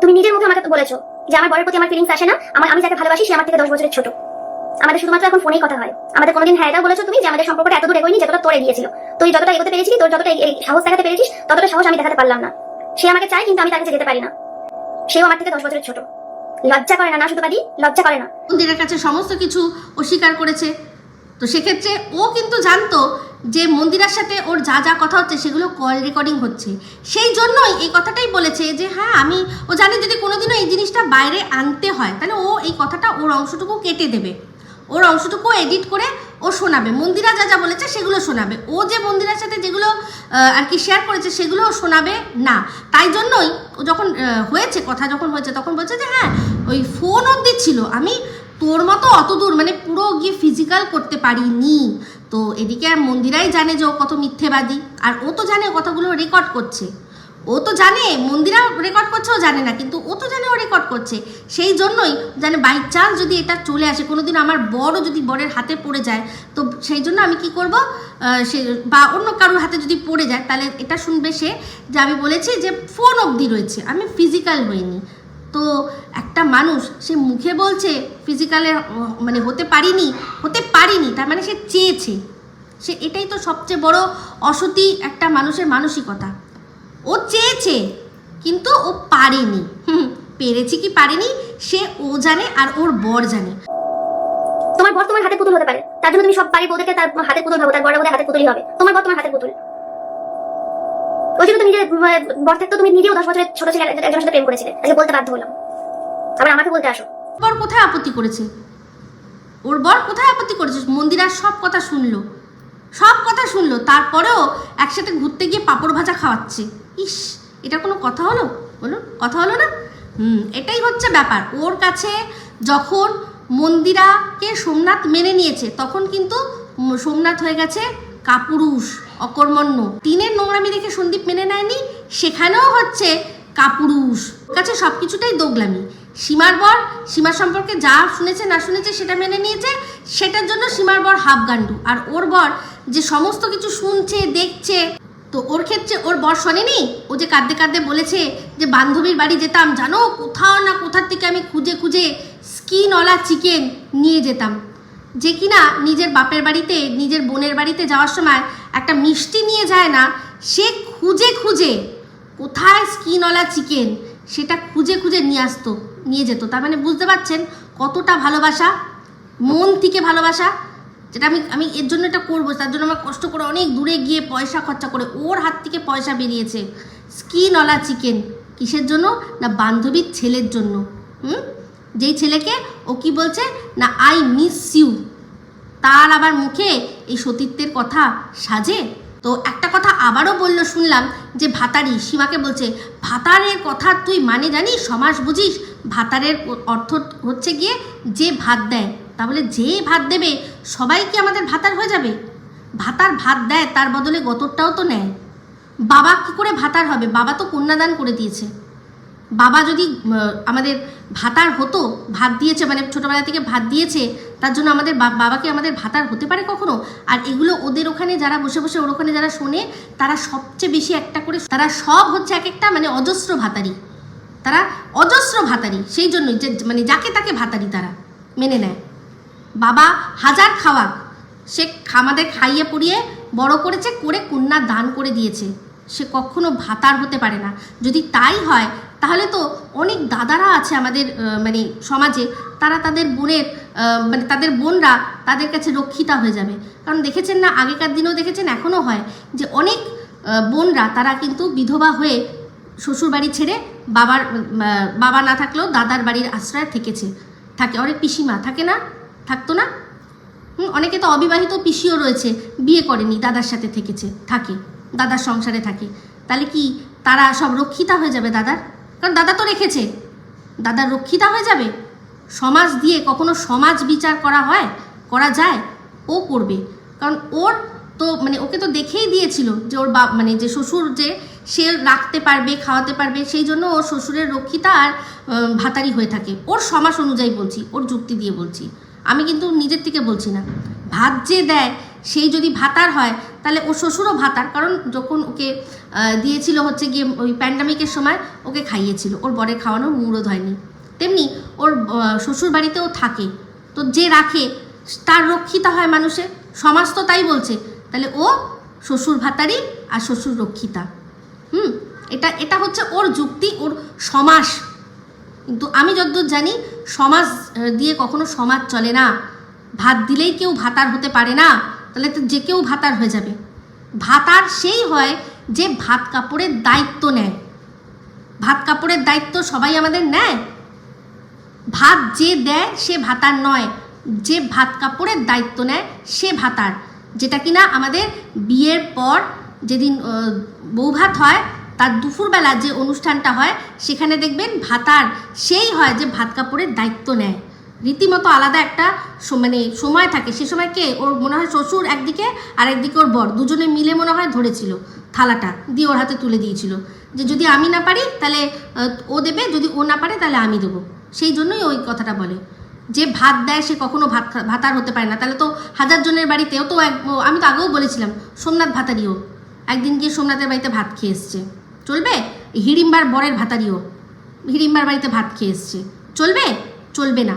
তুমি নিজের মুখে আমাকে বলেছো যে আমার বরের প্রতি আমার ফিলিংস আসে না, আমি যাকে ভালোবাসি সে আমার থেকে 10 বছরের ছোট। আমাদের শুধুমাত্র এখন ফোনেই কথা হয়, আমাদের কোনোদিন হ্যাঁ এটাও বলেছো তুমি যে আমাদের সম্পর্কটা এত দূর এগোয়নি যতটা তোর এগিয়েছিল। তুই যতটা এগোতে পেরেছিলি, তোর যতটা সাহস দেখাতে পেরেছিস, ততটা সাহস আমি দেখাতে পারলাম না। সে আমাকে চায় কিন্তু আমি তার কাছে যেতে পারি না, সেও আমার থেকে 10 বছরের ছোট। লজ্জা করে না না সুতপাদি, লজ্জা করে না? মন্দিরের কাছে সমস্ত কিছু অস্বীকার করেছে। তো সেক্ষেত্রে ও কিন্তু জানতো যে মন্দিরার সাথে ওর যা যা কথা হচ্ছে সেগুলো কল রেকর্ডিং হচ্ছে, সেই জন্যই এই কথাটাই বলেছে যে হ্যাঁ ও জানে যদি কোনোদিনও এই জিনিসটা বাইরে আনতে হয় তাহলে ও এই কথাটা ওর অংশটুকু কেটে দেবে, ওর অংশটুকু এডিট করে ও শোনাবে, মন্দিরা যা যা বলেছে সেগুলো শোনাবে, ও যে মন্দিরার সাথে যেগুলো আর কি শেয়ার করেছে সেগুলো শোনাবে না। তাই জন্যই ও যখন হয়েছে কথা যখন হয়েছে তখন বলছে যে হ্যাঁ ওই ফোন অবধি ছিল, আমি তোর মতো অত দূর মানে পুরো গিয়ে ফিজিক্যাল করতে পারিনি। তো এদিকে আর মন্দিরাই জানে যে ও কত মিথ্যেবাদী, আর ও তো জানে কথাগুলো রেকর্ড করছে, ও তো জানে মন্দিরা রেকর্ড করছে, ও জানে না কিন্তু ও তো জানে ও রেকর্ড করছে। সেই জন্যই জানে বাই চান্স যদি এটা চলে আসে কোনোদিন আমার বড়ও যদি বরের হাতে পড়ে যায় তো সেই জন্য আমি কি করব, সে বা অন্য কারোর হাতে যদি পড়ে যায় তাহলে এটা শুনবে সে যে আমি বলেছি যে ফোন অবধি রয়েছে, আমি ফিজিক্যাল হইনি। তো একটা মানুষ সে মুখে বলছে ফিজিক্যালে মানে হতে পারিনি তার মানে সে চেয়েছে, সে এটাই তো সবচেয়ে বড় অসতী একটা মানুষের মানসিকতা। ও চেয়েছে কিন্তু ও পারেনি, পেরেছি কি পারেনি সে ও জানে আর ওর বর জানে। তোমার বর তোমার হাতে পুতুল হতে পারে, তার জন্য তুমি সব বাড়ির বউদেরকে তার হাতে পুতুল ভাবো, তার বড় বউদের হাতে পুতুলই হবে। তোমার বর তোমার হাতে পুতুল, ওই জন্য তুমি নিজের বর থাকতে তুমি নিজেও 10 বছরের ছোট ছেলে একজনের সাথে প্রেম করেছিলে, আজকে বলতে বাধ্য হলাম, আবার আমাকে বলতে আসো। বর কোথায় আপত্তি করেছে, ওর বর কোথায় আপত্তি করেছে? মন্দিরার সব কথা শুনলো তারপরেও একসাথে ঘুরতে গিয়ে পাঁপড় ভাজা খাওয়াচ্ছে। ইস, এটা কোনো কথা হলো? বলুন, কথা হলো না? এটাই হচ্ছে ব্যাপার। ওর কাছে যখন মন্দিরাকে সোমনাথ মেনে নিয়েছে তখন কিন্তু সোমনাথ হয়ে গেছে কাপুরুষ, অকর্মণ্য। টিনের নোংরামি দেখে সন্দীপ মেনে নেয়নি, সেখানেও হচ্ছে কাপুরুষ, ওর কাছে সব কিছুটাই দোগলামি। সীমার বর সীমা সম্পর্কে যা শুনেছে না শুনেছে সেটা মেনে নিয়েছে, সেটার জন্য সীমার বর হাফগান্ডু। আর ওর বর যে সমস্ত কিছু শুনছে দেখছে, তো ওর ক্ষেত্রে ওর বর শোনেনি। ও যে কাঁদতে কাঁদতে বলেছে যে বান্ধবীর বাড়ি যেতাম, জানো কোথাও না কোথার থেকে আমি খুঁজে খুঁজে স্কিনওয়ালা চিকেন নিয়ে যেতাম, যে কিনা নিজের বাপের বাড়িতে নিজের বোনের বাড়িতে যাওয়ার সময় একটা মিষ্টি নিয়ে যায় না, সে খুঁজে খুঁজে কোথায় স্কিনওয়ালা চিকেন সেটা খুঁজে খুঁজে নিয়ে যেত। তার মানে বুঝতে পারছেন কতটা ভালোবাসা, মন থেকে ভালোবাসা, যেটা আমি এর জন্য এটা করবো, তার জন্য আমার কষ্ট করে অনেক দূরে গিয়ে পয়সা খরচা করে ওর হাত থেকে পয়সা বেরিয়েছে। স্কিনওয়ালা চিকেন কিসের জন্য? না বান্ধবীর ছেলের জন্য। যেই ছেলেকে ও কি বলছে না আই মিস ইউ, তার আবার মুখে এই সতীত্বের কথা সাজে। তো একটা কথা আবারও বললো শুনলাম যে ভাতারি, সীমাকে বলছে ভাতারের কথা তুই মানে জানিস, সমাস বুঝিস? ভাতারের অর্থ হচ্ছে গিয়ে যে ভাত দেয়, তাহলে যে ভাত দেবে সবাই কি আমাদের ভাতার হয়ে যাবে? ভাতার ভাত দেয় তার বদলে গতরটাও তো নেয়। বাবা কি করে ভাতার হবে? বাবা তো কন্যাদান করে দিয়েছে। বাবা যদি আমাদের ভাতার হতো, ভাত দিয়েছে মানে ছোটোবেলা থেকে ভাত দিয়েছে, তার জন্য আমাদের বাবাকে আমাদের ভাতার হতে পারে কখনো? আর এগুলো ওদের ওখানে যারা বসে বসে ওর ওখানে যারা শোনে তারা সবচেয়ে বেশি একটা করে, তারা সব হচ্ছে এক একটা মানে অজস্র ভাতারি, তারা অজস্র ভাতারি। সেই জন্যই যে মানে যাকে তাকে ভাতারি তারা মেনে নেয়। বাবা হাজার খাওয়াক, সে আমাদের খাইয়ে পড়িয়ে বড় করেছে, করে কন্যা দান করে দিয়েছে, সে কখনো ভাতার হতে পারে না। যদি তাই হয় তাহলে তো অনেক দাদারা আছে আমাদের মানে সমাজে, তারা তাদের বোনের মানে তাদের বোনরা তাদের কাছে রক্ষিতা হয়ে যাবে। কারণ দেখেছেন না, আগেকার দিনেও দেখেছেন, এখনও হয় যে অনেক বোনরা তারা কিন্তু বিধবা হয়ে শ্বশুর বাড়ি ছেড়ে বাবা না থাকলেও দাদার বাড়ির আশ্রয় থাকে। অনেক পিসিমা থাকে না, থাকতো না? অনেকে তো অবিবাহিত পিসিও রয়েছে, বিয়ে করেনি, দাদার সাথে থাকে, দাদার সংসারে থাকে। তাহলে কি তারা সব রক্ষিতা হয়ে যাবে দাদার? কারণ দাদা তো রেখেছে, দাদার রক্ষিতা হয়ে যাবে? সমাজ দিয়ে কখনো সমাজ বিচার করা যায়? ও করবে, কারণ ওর তো মানে ওকে তো দেখেই দিয়েছিল যে ওর মানে যে শ্বশুর যে সে রাখতে পারবে, খাওয়াতে পারবে, সেই জন্য ওর শ্বশুরের রক্ষিতা আর ভাতারি হয়ে থাকে। ওর সমাজ অনুযায়ী বলছি, ওর যুক্তি দিয়ে বলছি, আমি কিন্তু নিজের থেকে বলছি না। ভাত যে দেয় সেই যদি ভাতার হয় তাহলে ওর শ্বশুরও ভাতার, কারণ যখন ওকে দিয়েছিল হচ্ছে গিয়ে ওই প্যান্ডামিকের সময় ওকে খাইয়েছিল, ওর বরের খাওয়ানোর মুরদ হয়নি। তেমনি ওর শ্বশুর বাড়িতেও থাকে, তো যে রাখে তার রক্ষিতা হয় মানুষের, সমাজ তো তাই বলছে। তাহলে ও শ্বশুর ভাতারি আর শ্বশুর রক্ষিতা। এটা হচ্ছে ওর যুক্তি, ওর সমাস। কিন্তু আমি যতদূর জানি সমাজ দিয়ে কখনো সমাজ চলে না। ভাত দিলেই কেউ ভাতার হতে পারে না, তাহলে তো যে কেউ ভাতার হয়ে যাবে। ভাতার সেই হয় যে ভাত কাপড়ের দায়িত্ব নেয়। ভাত কাপড়ের দায়িত্ব সবাই আমাদের নেয়। ভাত যে দেয় সে ভাতার নয়, যে ভাত কাপড়ের দায়িত্ব নেয় সে ভাতার। যেটা কিনা আমাদের বিয়ের পর যেদিন বৌভাত হয় তার দুপুরবেলা যে অনুষ্ঠানটা হয় সেখানে দেখবেন ভাতার সেই হয় যে ভাত কাপড়ের দায়িত্ব নেয়। রীতিমতো আলাদা একটা মানে সময় থাকে। সে সময় কে, ওর মনে হয় শ্বশুর একদিকে আর একদিকে ওর বর, দুজনে মিলে মনে হয় ধরেছিল থালাটা, দিয়ে ওর হাতে তুলে দিয়েছিল যে যদি আমি না পারি তাহলে ও দেবে, যদি ও না পারে তাহলে আমি দেবো। সেই জন্যই ওই কথাটা বলে যে ভাত দেয় সে কখনো ভাতার হতে পারে না। তাহলে তো হাজার জনের বাড়িতেও তো আমি তো আগেও বলেছিলাম সোমনাথ ভাতারিও একদিন গিয়ে সোমনাথের বাড়িতে ভাত খেয়ে এসছে, চলবে? হিড়িম্বার বরের ভাতারিও হিড়িম্বার বাড়িতে ভাত খেয়ে এসছে, চলবে? চলবে না।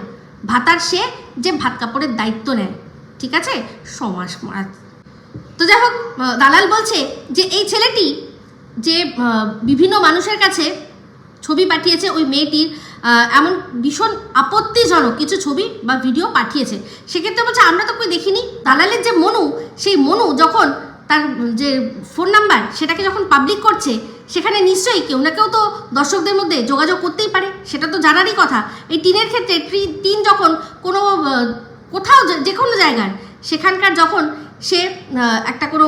ভাতার সে যে ভাত কাপড়ের দায়িত্ব নেয়, ঠিক আছে? সমাজ মারা। তো যাই হোক, দালাল বলছে যে এই ছেলেটি যে বিভিন্ন মানুষের কাছে ছবি পাঠিয়েছে, ওই মেয়েটির এমন ভীষণ আপত্তিজনক কিছু ছবি বা ভিডিও পাঠিয়েছে। সেক্ষেত্রে বলছে আমরা তো কই দেখিনি। দালালের যে মনু, সেই মনু যখন তার যে ফোন নাম্বার সেটাকে যখন পাবলিক করছে, সেখানে নিশ্চয়ই কেউ না কেউ তো দর্শকদের মধ্যে যোগাযোগ করতেই পারে, সেটা তো জানারই কথা। এই টিনের ক্ষেত্রে টিন যখন কোনো কোথাও যে কোনো জায়গার সেখানকার যখন সে একটা কোনো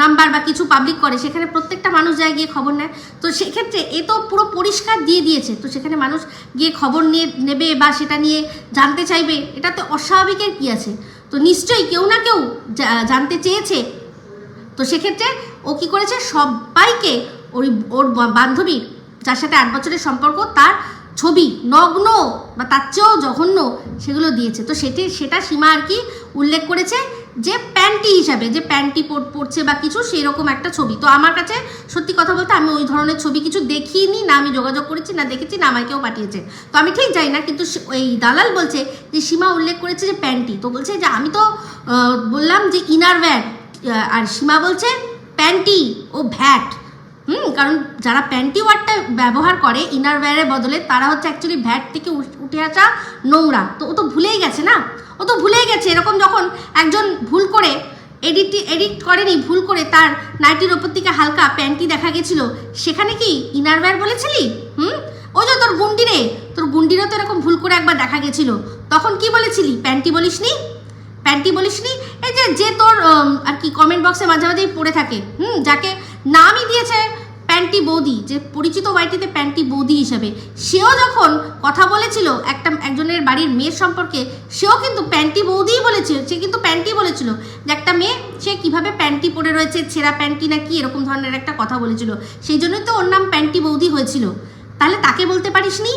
নাম্বার বা কিছু পাবলিক করে, সেখানে প্রত্যেকটা মানুষ যায় গিয়ে খবর নেয়। তো সেক্ষেত্রে এ তো পুরো পরিষ্কার দিয়ে দিয়েছে, তো সেখানে মানুষ গিয়ে খবর নিয়ে নেবে বা সেটা নিয়ে জানতে চাইবে, এটা তো অস্বাভাবিকের কী আছে? তো নিশ্চয়ই কেউ না কেউ জানতে চেয়েছে। তো সেক্ষেত্রে ও কী করেছে, সবাইকে ওর বান্ধবীর যার সাথে 8 বছরের সম্পর্ক তার ছবি নগ্ন বা তার চেয়েও জঘন্য সেগুলো দিয়েছে। তো সেটা সীমা আর কি উল্লেখ করেছে যে প্যান্টি হিসাবে, যে প্যান্টি পরছে বা কিছু সেই রকম একটা ছবি। তো আমার কাছে সত্যি কথা বলতে আমি ওই ধরনের ছবি কিছু দেখিনি, না আমি যোগাযোগ করেছি, না দেখেছি, না আমায় কেউ পাঠিয়েছে। তো আমি ঠিক জানি না, কিন্তু ওই দালাল বলছে যে সীমা উল্লেখ করেছে যে প্যান্টি। তো বলছে যে আমি তো বললাম যে ইনারওয়্যার, আর সীমা বলছে প্যান্টি ও ভ্যাট। কারণ যারা প্যান্টি ওয়ার্ডটা ব্যবহার করে ইনারওয়্যারের বদলে, তারা হচ্ছে অ্যাকচুয়ালি ভ্যাট থেকে উঠে আসা নোংরা। তো ও তো ভুলেই গেছে না, ও তো ভুলেই গেছে। এরকম যখন একজন ভুল করে এডিট করেনি, ভুল করে তার নাইটির ওপর থেকে হালকা প্যান্টি দেখা গেছিলো, সেখানে কি ইনারওয়্যার বলেছিলি? ওই যে তোর গুন্ডিরও তো এরকম ভুল করে একবার দেখা গেছিলো, তখন কি বলেছিলি? প্যান্টি বলিসনি? প্যান্টি বলিসনি? এই যে তোর আর কি কমেন্ট বক্সে মাঝে মাঝেই পড়ে থাকে, যাকে নামই দিয়েছে প্যান্টি বৌদি, যে পরিচিত ওয়াইটিতে প্যান্টি বৌদি হিসেবে, সেও যখন কথা বলেছিল একজনের বাড়ির মেয়ের সম্পর্কে, সেও কিন্তু প্যান্টি বৌদিই বলেছিল। সে কিন্তু প্যান্টি বলেছিল যে একটা মেয়ে সে কিভাবে প্যান্টি পরে রয়েছে, ছেঁড়া প্যান্টি না কি এরকম ধরনের একটা কথা বলেছিল, সেই জন্যই তো ওর নাম প্যান্টি বৌদি হয়েছিল। তাহলে তাকে বলতে পারিসনি?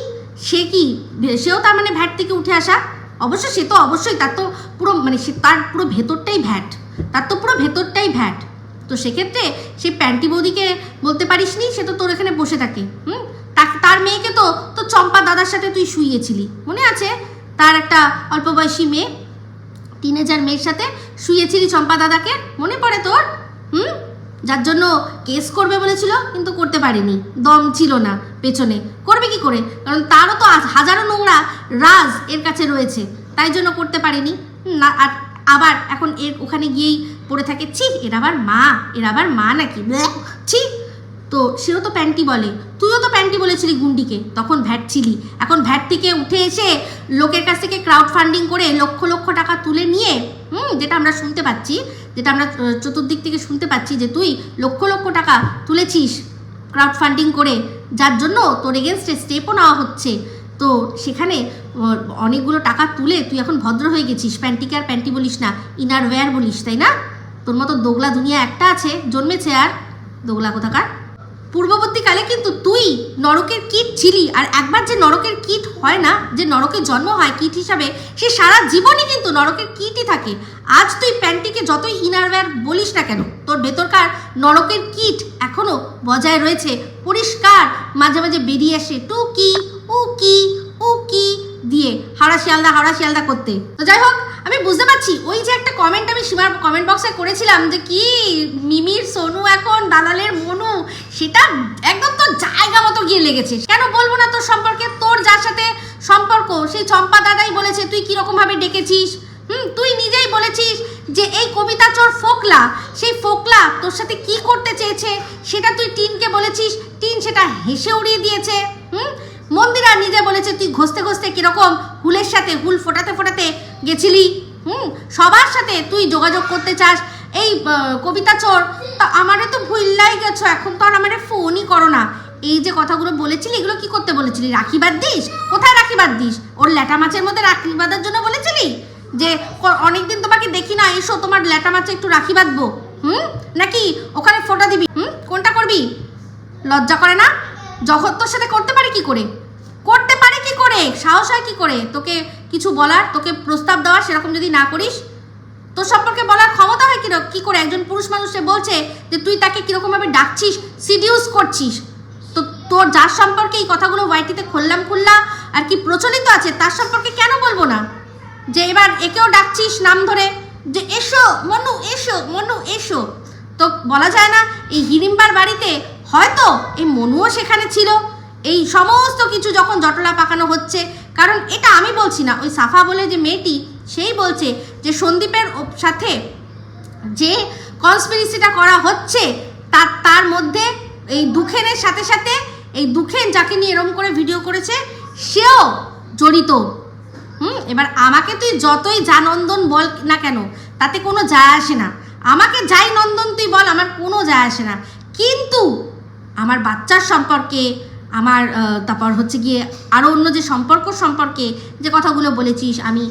সেও তার মানে ভ্যাট থেকে উঠে আসা? অবশ্য সে তো অবশ্যই, তার তো পুরো মানে তার পুরো ভেতরটাই ভ্যাট, তার তো পুরো ভেতরটাই ভ্যাট। তো সেক্ষেত্রে সে প্যান্টি বৌদিকে বলতে পারিসনি? সে তো তোর এখানে বসে থাকে। তার মেয়েকে তো চম্পা দাদার সাথে তুই শুইয়েছিলি, মনে আছে? তার একটা অল্প বয়সী মেয়ে, টিনেজার মেয়ের সাথে শুইয়েছিলি চম্পা দাদাকে, মনে পড়ে তোর? যার জন্য কেস করবে বলেছিল, কিন্তু করতে পারেনি, দম ছিল না পেছনে। করবে কি করে? কারণ তারও তো হাজারো নোংরা রাজ এর কাছে রয়েছে, তাই জন্য করতে পারেনি। না, আর আবার এখন এর ওখানে গিয়েই পড়ে থাকে, ছি এর আবার মা নাকি, ছি। তো সেও তো প্যান্টি বলে, তুইও তো প্যান্টি বলেছিলি গুন্ডিকে, তখন ভ্যাট ছিলি। এখন ভ্যাট থেকে উঠে এসে লোকের কাছ থেকে ক্রাউড ফান্ডিং করে লক্ষ লক্ষ টাকা তুলে নিয়ে, যেটা আমরা শুনতে পাচ্ছি, যেটা আমরা চতুর্দিক থেকে শুনতে পাচ্ছি যে তুই লক্ষ লক্ষ টাকা তুলেছিস ক্রাউড ফান্ডিং করে, যার জন্য তোর এগেনস্টে স্টেপও নেওয়া হচ্ছে। তো সেখানে অনেকগুলো টাকা তুলে তুই এখন ভদ্র হয়ে গেছিস, প্যান্টিকে আর প্যান্টি বলিস না, ইনারওয়্যার বলিস, তাই না? তোর মতো দোগলা দুনিয়া একটা আছে, জন্মেছে আর দোগলা কোথাকার। পূর্ববর্তীকালে কিন্তু তুই নরকের কীট ছিলি, আর একবার যে নরকের কীট হয় না, যে নরকের জন্ম হয় কীট হিসাবে, সে সারা জীবনই কিন্তু নরকের কীটই থাকে। আজ তুই প্যান্টিকে যতই ইনারওয়্যার বলিস না কেন, তোর ভেতরকার নরকের কীট এখনো বজায় রয়েছে, পরিষ্কার মাঝে মাঝে বেরিয়ে আসে টুকি উকি উকি দিয়ে হাওড়া শিয়ালদা করতে। তো যাই হোক, আমি বুঝতে পারছি ওই যে একটা কমেন্ট আমি সীমার কমেন্ট বক্সে করেছিলাম যে কি মিমির সোনু এখন দালালের মনু, সেটা একদম তোর জায়গা মতো গিয়ে লেগেছে। কেন বলবো না তোর সম্পর্কে? তোর যার সাথে সম্পর্ক সেই চম্পা দাদাই বলেছে তুই কিরকম ভাবে ডেকেছিস। তুই নিজেই বলেছিস যে এই কবিতা চোর ফোকলা, সেই ফোকলা তোর সাথে কি করতে চেয়েছে সেটা তুই টিনকে বলেছিস, টিন সেটা হেসে উড়িয়ে দিয়েছে। মন্দিরা নিজে বলেছে তুই ঘষতে ঘষতে কিরকম হুলের সাথে হুল ফোটাতে ফোটাতে গেছিলি। সবার সাথে তুই যোগাযোগ করতে চাস এই কবিতা চোর। তা আমারে তো ভুললাই গেছো, এখন তো আর আমারে ফোনই করো না। এই যে কথাগুলো বলেছিলি এগুলো কি করতে বলেছিলি? রাখি বাদ দিস? কোথায় রাখি বাদ দিস? ওর ল্যাটা মাছের মধ্যে রাখি বাঁধার জন্য বলেছিলি যে অনেকদিন তোমাকে দেখি না, এসো তোমার ল্যাটা মাছে একটু রাখি বাঁধবো, নাকি ওখানে ফোঁটা দিবি? কোনটা করবি? লজ্জা করে না? যখন তোর সাথে করতে পারে কি করে, করতে পারে কি করে, সাহস হয় কি করে তোকে কিছু বলার, তোকে প্রস্তাব দেওয়ার? সেরকম যদি না করিস তোর সম্পর্কে বলার ক্ষমতা হয় কি করে? একজন পুরুষ মানুষ সে বলছে যে তুই তাকে কিরকমভাবে ডাকছিস, সিডিউস করছিস। তো তোর যার সম্পর্কে এই কথাগুলো ওয়াইটিতে খুললা আর কি প্রচলিত আছে তার সম্পর্কে কেন বলবো না? যে এবার একেও ডাকছিস নাম ধরে যে এসো মনু, এসো মনু, এসো। তো বলা যায় না এই হিড়িম্বার বাড়িতে হয়তো এই মনুও সেখানে ছিল। এই সমস্ত কিছু যখন জটলা পাকানো হচ্ছে, কারণ এটা আমি বলছি না, ওই সাফা বলে যে মেয়েটি সেই বলছে যে সন্দীপের সাথে যে কনস্পিরেসিটা করা হচ্ছে তার মধ্যে এই দুখেনের সাথে সাথে এই দুখেন যাকে নিয়ে এরম করে ভিডিও করেছে সেও জড়িত। এবার আমাকে তুই যতই যা নন্দন বল না কেন তাতে কোনো যায় আসে না, আমাকে যাই নন্দন তুই বল আমার কোনো যায় আসে না। কিন্তু আমার বাচ্চার সম্পর্কে, আমার তারপর হচ্ছে গিয়ে আরও অন্য যে সম্পর্কে যে কথাগুলো বলেছিস, আমি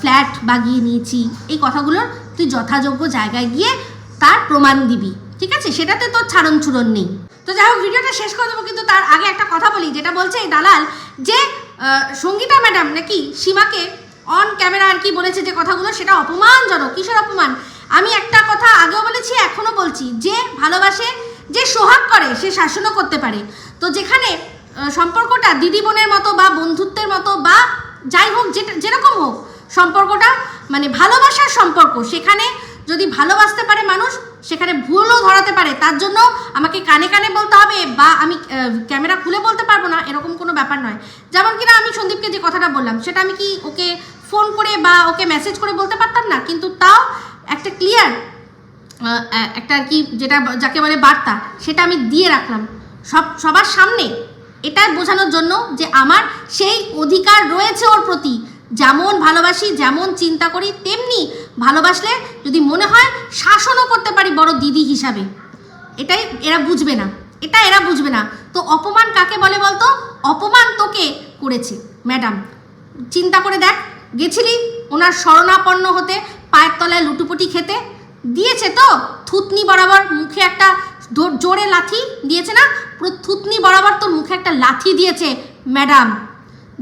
ফ্ল্যাট বাগিয়ে নিয়েছি, এই কথাগুলোর তুই যথাযোগ্য জায়গায় গিয়ে তার প্রমাণ দিবি, ঠিক আছে? সেটাতে তোর ছাড়ন ছুড়ন নেই। তো যাই হোক, ভিডিওটা শেষ করে দেবো, কিন্তু তার আগে একটা কথা বলি, যেটা বলছে এই দালাল যে সঙ্গীতা ম্যাডাম নাকি সীমাকে অন ক্যামেরা আর কি বলেছে যে কথাগুলো, সেটা অপমানজনক। কিসের অপমান? আমি একটা কথা আগেও বলেছি এখনও বলছি, যে ভালোবাসে, যে সোহাগ করে, সে শাসনও করতে পারে। তো যেখানে সম্পর্কটা দিদি বোনের মতো বা বন্ধুত্বের মতো বা যাই হোক, যেরকম হোক সম্পর্কটা মানে ভালোবাসার সম্পর্ক, সেখানে যদি ভালোবাসতে পারে মানুষ, সেখানে ভুলও ধরাতে পারে। তার জন্য আমাকে কানে কানে বলতে হবে বা আমি ক্যামেরা খুলে বলতে পারবো না, এরকম কোনো ব্যাপার নয়। যেমন কিনা আমি সন্দীপকে যে কথাটা বললাম, সেটা আমি কি ওকে ফোন করে বা ওকে মেসেজ করে বলতে পারতাম না? কিন্তু তাও একটা ক্লিয়ার একটা আর কি যেটা যাকে বলে বার্তা, সেটা আমি দিয়ে রাখলাম সবার সামনে, এটা বোঝানোর জন্য যে আমার সেই অধিকার রয়েছে ওর প্রতি। যেমন ভালোবাসি, যেমন চিন্তা করি, তেমনি ভালোবাসলে যদি মনে হয় শাসনও করতে পারি বড় দিদি হিসাবে। এটাই এরা বুঝবে না, এটা এরা বুঝবে না। তো অপমান কাকে বলে বলতো? অপমান তোকে করেছে ম্যাডাম। চিন্তা করে দেখ, গেছিলি ওনার শরণাপন্ন হতে, পায়ের তলায় লুটুপুটি খেতে, দিয়েছে তো থুতনি বরাবর মুখে একটা জোরে লাথি দিয়েছে না? পুরো থুতনি বরাবর তোর মুখে একটা লাথি দিয়েছে ম্যাডাম।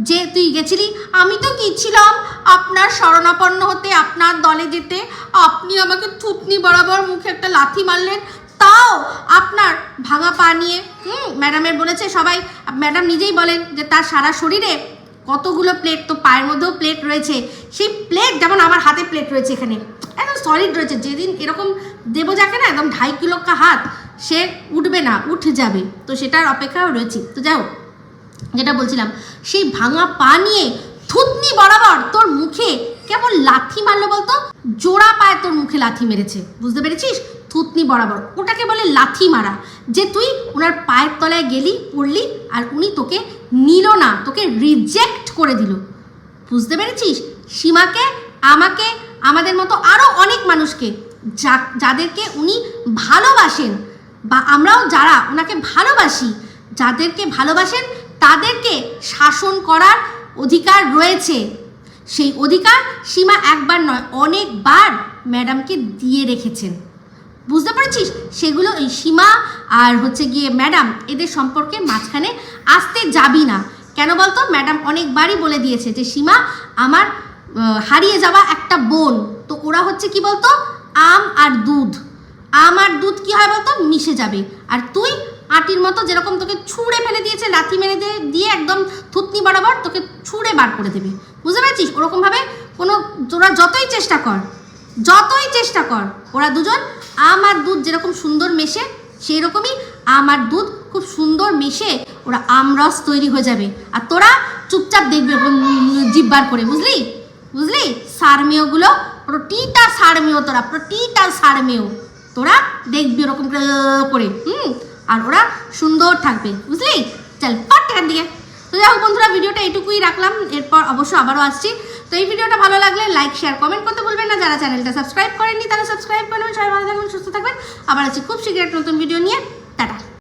যে তুই গেছিলি, আমি তো গিয়েছিলাম আপনার শরণাপন্ন হতে, আপনার দলে যেতে, আপনি আমাকে থুতনি বরাবর মুখে একটা লাথি মারলেন, তাও আপনার ভাঙা পা নিয়ে। ম্যাডামের বলেছে সবাই, ম্যাডাম নিজেই বলেন যে তার সারা শরীরে কতগুলো প্লেট, তো পায়ের মধ্যেও প্লেট রয়েছে। সেই প্লেট যেমন আমার হাতে প্লেট রয়েছে, এখানে একদম সলিড রয়েছে। যেদিন এরকম দেবো যাকে না একদম 2.5 কিলো কা হাত, সে উঠবে না, উঠে যাবে। তো সেটার অপেক্ষাও রয়েছি। তো যাই হোক, যেটা বলছিলাম, সেই ভাঙা পা নিয়ে থুতনি বরাবর তোর মুখে কেমন লাথি মারলো বলতো? জোড়া পায়ে তোর মুখে লাথি মেরেছে, বুঝতে পেরেছিস? থুতনি বরাবর, ওটাকে বলে লাথি মারা। যে তুই ওনার পায়ের তলায় গেলি, পড়লি, আর উনি তোকে নিল না, তোকে রিজেক্ট করে দিল, বুঝতে পেরেছিস? সীমাকে, আমাকে, আমাদের মতো আরও অনেক মানুষকে যাদেরকে উনি ভালোবাসেন, বা আমরাও যারা ওনাকে ভালোবাসি, যাদেরকে ভালোবাসেন তাদেরকে শাসন করার অধিকার রয়েছে। সেই অধিকার সীমা একবার নয়, অনেকবার ম্যাডামকে দিয়ে রেখেছেন, বুঝতে পেরেছিস? সেগুলো এই সীমা আর হচ্ছে গিয়ে ম্যাডাম, এদের সম্পর্কে মাঝখানে আসতে যাবি না। কেন বলতো? ম্যাডাম অনেকবারই বলে দিয়েছে যে সীমা আমার হারিয়ে যাওয়া একটা বোন। তো ওরা হচ্ছে কি বলতো, আম আর দুধ। আম আর দুধ কি হয় বলতো? মিশে যাবে। আর তুই আটির মতো যেরকম তোকে ছুঁড়ে ফেলে দিয়েছে, লাথি মেরে দিয়ে একদম থুতনি বরাবর তোকে ছুঁড়ে বার করে দেবে, বুঝতে পেরেছিস? ওরকমভাবে তোরা যতই চেষ্টা কর ওরা দুজন আমার দুধ যেরকম সুন্দর মেশে সেই রকমই আমার দুধ খুব সুন্দর মিশে ওরা আমরস তৈরি হয়ে যাবে, আর তোরা চুপচাপ দেখবে জিভ বার করে, বুঝলি সারমেয়গুলো প্রতিটা সারমেয় তোরা দেখবি ওরকম করে আর ওরা সুন্দর থাকবে, বুঝলি? চল পাট এখান দিকে। তো যাই হোক বন্ধুরা, ভিডিওটা এটুকুই রাখলাম, এরপর অবশ্য আবারও আসছি। তো এই ভিডিওটা ভালো লাগলে লাইক শেয়ার কমেন্ট করতে ভুলবেন না, যারা চ্যানেলটা সাবস্ক্রাইব করেননি তারা সাবস্ক্রাইব করবেন। সবাই ভালো থাকবেন, সুস্থ থাকবেন, আবার আছি খুব শীঘ্র একটা নতুন ভিডিও নিয়ে। টাটা।